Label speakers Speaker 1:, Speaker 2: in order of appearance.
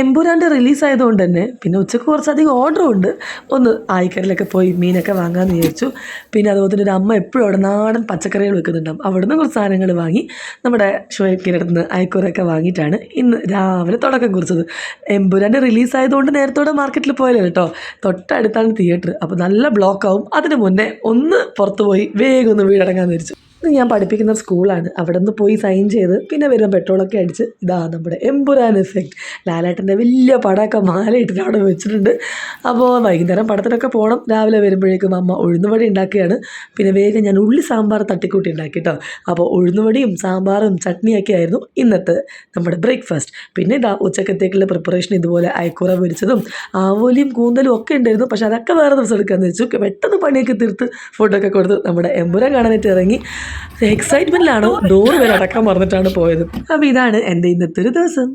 Speaker 1: എമ്പുരാൻ്റെ റിലീസായതുകൊണ്ട് തന്നെ പിന്നെ ഉച്ചയ്ക്ക് കുറച്ചധികം ഓർഡറും ഉണ്ട്. ഒന്ന് ആയിക്കരയിലൊക്കെ പോയി മീനൊക്കെ വാങ്ങാമെന്ന് വിചാരിച്ചു. പിന്നെ അതുപോലെ തന്നെ ഒരു അമ്മ എപ്പോഴും അവിടെ നാടൻ പച്ചക്കറികൾ വെക്കുന്നുണ്ടാവും. അവിടെ നിന്ന് കുറച്ച് സാധനങ്ങൾ വാങ്ങി നമ്മുടെ ഷോയ്ക്കിൻ്റെ അടുത്ത് നിന്ന് അയക്കൂറൊക്കെ വാങ്ങിയിട്ടാണ് ഇന്ന് രാവിലെ തുടക്കം കുറിച്ചത്. എമ്പുരാൻ്റെ റിലീസായതുകൊണ്ട് നേരത്തോടെ മാർക്കറ്റിൽ പോയല്ലോ കേട്ടോ. തൊട്ടടുത്താണ് തിയേറ്റർ. അപ്പോൾ നല്ല ബ്ലോക്കാവും. അതിന് മുന്നേ ഒന്ന് പുറത്ത് പോയി വേഗം ഒന്ന് വീടടങ്ങാമെന്ന് വിചാരിച്ചു. ഇത് ഞാൻ പഠിപ്പിക്കുന്ന സ്കൂളാണ്. അവിടെ നിന്ന് പോയി സൈൻ ചെയ്ത് പിന്നെ വരുമ്പോൾ പെട്രോളൊക്കെ അടിച്ച് ഇതാ നമ്മുടെ എമ്പുരാൻ എഫക്റ്റ് ലാലേട്ടൻ്റെ വലിയ പടമൊക്കെ മാലയിട്ടിട്ട് അവിടെ വെച്ചിട്ടുണ്ട്. അപ്പോൾ വൈകുന്നേരം പടത്തിനൊക്കെ പോകണം. രാവിലെ വരുമ്പോഴേക്കും അമ്മ ഉഴുന്നുവടി ഉണ്ടാക്കുകയാണ്. പിന്നെ വേഗം ഞാൻ ഉള്ളി സാമ്പാർ തട്ടിക്കൂട്ടി ഉണ്ടാക്കി കേട്ടോ. അപ്പോൾ ഉഴുന്നുവടിയും സാമ്പാറും ചട്നിയൊക്കെ ആയിരുന്നു ഇന്നത്തെ നമ്മുടെ ബ്രേക്ക്ഫാസ്റ്റ്. പിന്നെ ഇതാ ഉച്ചക്കത്തേക്കുള്ള പ്രിപ്പറേഷൻ ഇതുപോലെ അയക്കൂറ പൊരിച്ചതും ആവോലിയും കൂന്തലും ഒക്കെ ഉണ്ടായിരുന്നു. പക്ഷെ അതൊക്കെ വേറെ ദിവസം എടുക്കാമെന്ന് വെച്ചു. പെട്ടെന്ന് പണിയൊക്കെ തീർത്ത് ഫുഡൊക്കെ കൊടുത്ത് നമ്മുടെ എമ്പുരാൻ കാണാനായിട്ട് ഇറങ്ങി. എക്സൈറ്റ്മെൻറ്റിലാണ് ഡോർ വരെ അടക്കാൻ മറന്നിട്ടാണ് പോയത്. അപ്പോൾ ഇതാണ് എൻ്റെ ഇന്നത്തെ ഒരു ദിവസം.